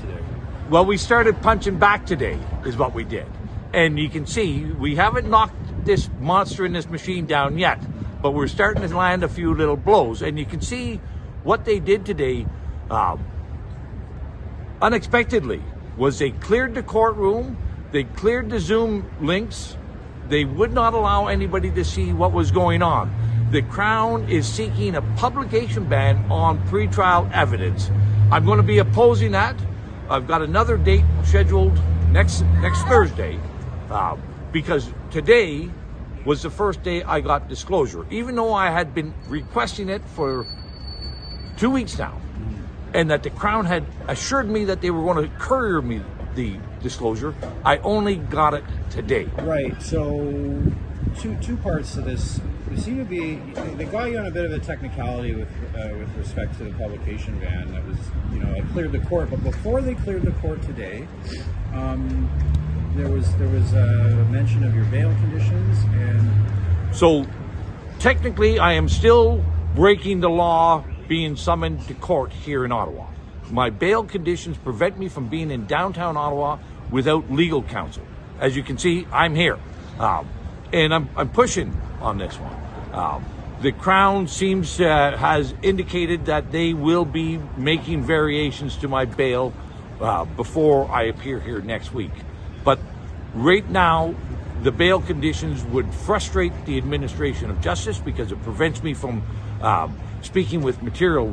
today? Well, we started punching back today, is what we did. And you can see we haven't knocked this monster in this machine down yet, but we're starting to land a few little blows. And you can see what they did today, unexpectedly, was they cleared the courtroom, they cleared the Zoom links, they would not allow anybody to see what was going on. The Crown is seeking a publication ban on pretrial evidence. I'm going to be opposing that. I've got another date scheduled next Thursday, because today was the first day I got disclosure, even though I had been requesting it for 2 weeks now, and that the Crown had assured me that they were going to courier me the disclosure. I only got it today. Right. So two parts to this. There seem to be, they got you on a bit of a technicality with respect to the publication ban that was, it cleared the court. But before they cleared the court today, there was a mention of your bail conditions, and so technically I am still breaking the law being summoned to court here in Ottawa. My bail conditions prevent me from being in downtown Ottawa without legal counsel. As you can see, I'm here, and I'm pushing on this one. The Crown has indicated that they will be making variations to my bail before I appear here next week. But right now, the bail conditions would frustrate the administration of justice because it prevents me from speaking with material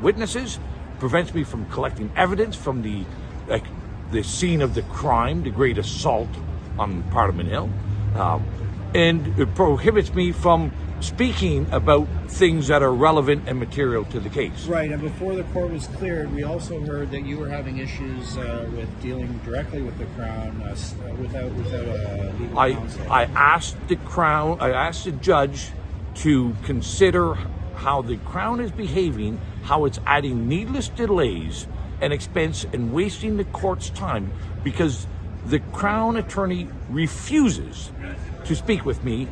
witnesses, prevents me from collecting evidence from the scene of the crime, the great assault on Parliament Hill, and it prohibits me from speaking about things that are relevant and material to the case. Right, and before the court was cleared, we also heard that you were having issues with dealing directly with the Crown without a legal counsel. I asked the judge to consider how the Crown is behaving, how it's adding needless delays and expense and wasting the court's time, because the Crown attorney refuses to speak with me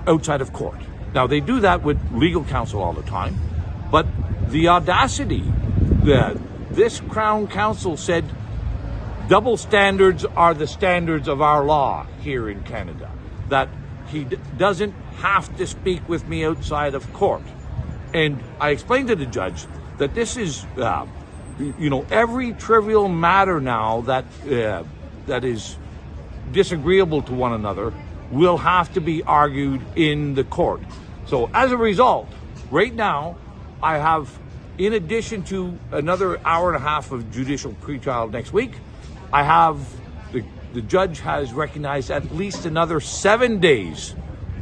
outside of court. Now, they do that with legal counsel all the time, but the audacity that this Crown counsel said double standards are the standards of our law here in Canada, that he doesn't have to speak with me outside of court. And I explained to the judge that this is, every trivial matter now that is disagreeable to one another will have to be argued in the court. So as a result, right now, I have, in addition to another hour and a half of judicial pretrial next week, I have, the judge has recognized at least another 7 days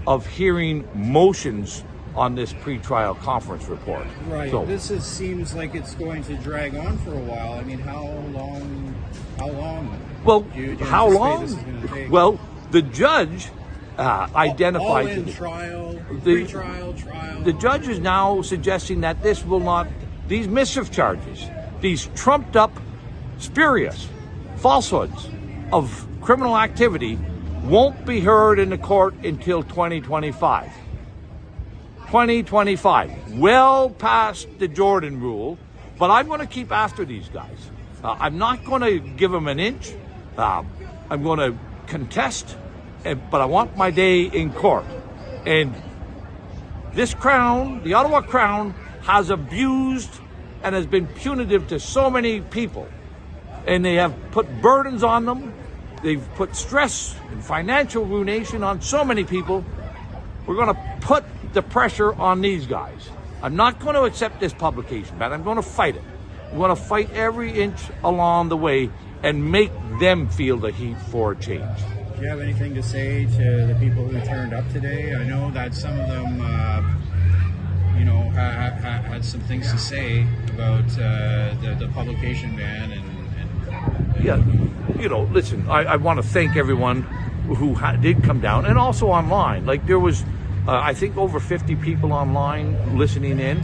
of hearing motions on this pretrial conference report. Right. So, this seems like it's going to drag on for a while. I mean, how long? Well, do you how long? This is going to take? Well, the judge identified all in today. trial, pre-trial, trial. The judge is now suggesting that this will not, these mischief charges, these trumped up, spurious falsehoods of criminal activity won't be heard in the court until 2025. 2025, well past the Jordan rule, but I'm going to keep after these guys. I'm not going to give them an inch. I'm going to contest, but I want my day in court. And this Crown, the Ottawa Crown, has abused and has been punitive to so many people. And they have put burdens on them. They've put stress and financial ruination on so many people. We're going to put the pressure on these guys. I'm not going to accept this publication ban. I'm going to fight it. I'm going to fight every inch along the way and make them feel the heat for change. Do you have anything to say to the people who turned up today? I know that some of them, had some things to say about the publication ban listen, I want to thank everyone who did come down, and also online. Like, there was, I think, over 50 people online listening in.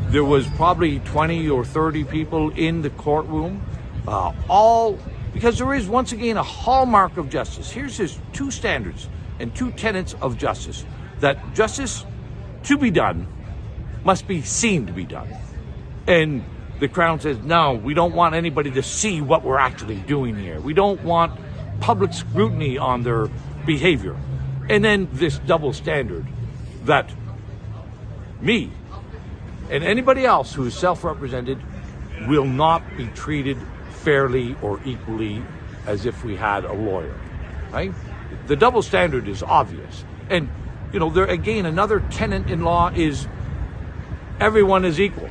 There was probably 20 or 30 people in the courtroom, all because there is, once again, a hallmark of justice. Here's his two standards and two tenets of justice: that justice to be done must be seen to be done. And the Crown says, no, we don't want anybody to see what we're actually doing here. We don't want public scrutiny on their behavior. And then this double standard that me and anybody else who is self-represented will not be treated fairly or equally as if we had a lawyer, right? The double standard is obvious. And, you know, there again, another tenet in law is everyone is equal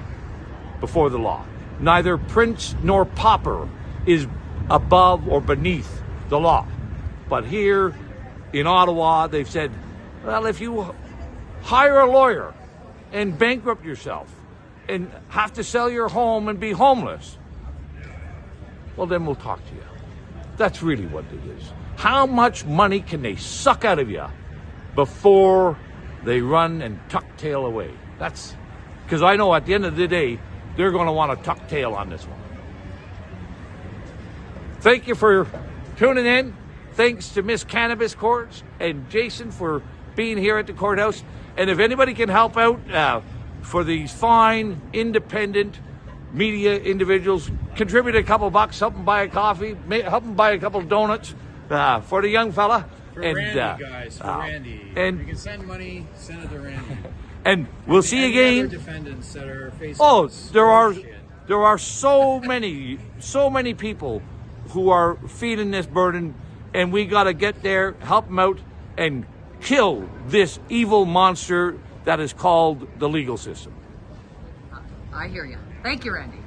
before the law. Neither prince nor pauper is above or beneath the law. But here in Ottawa, they've said, well, if you hire a lawyer and bankrupt yourself and have to sell your home and be homeless, well, then we'll talk to you. That's really what it is. How much money can they suck out of you before they run and tuck tail away? That's because I know at the end of the day, they're going to want to tuck tail on this one. Thank you for tuning in. Thanks to Miss Cannabis Courts and Jason for being here at the courthouse. And if anybody can help out for these fine, independent media individuals, contribute a couple bucks, help them buy a coffee, help them buy a couple of donuts for the young fella. For Randy, guys, for Randy. And you can send money, send it to Randy. And we'll see you again. Other defendants that are facing there are so many people who are feeling this burden, and we got to get there, help them out, and kill this evil monster that is called the legal system. I hear you. Thank you, Randy.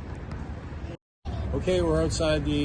Okay, we're outside the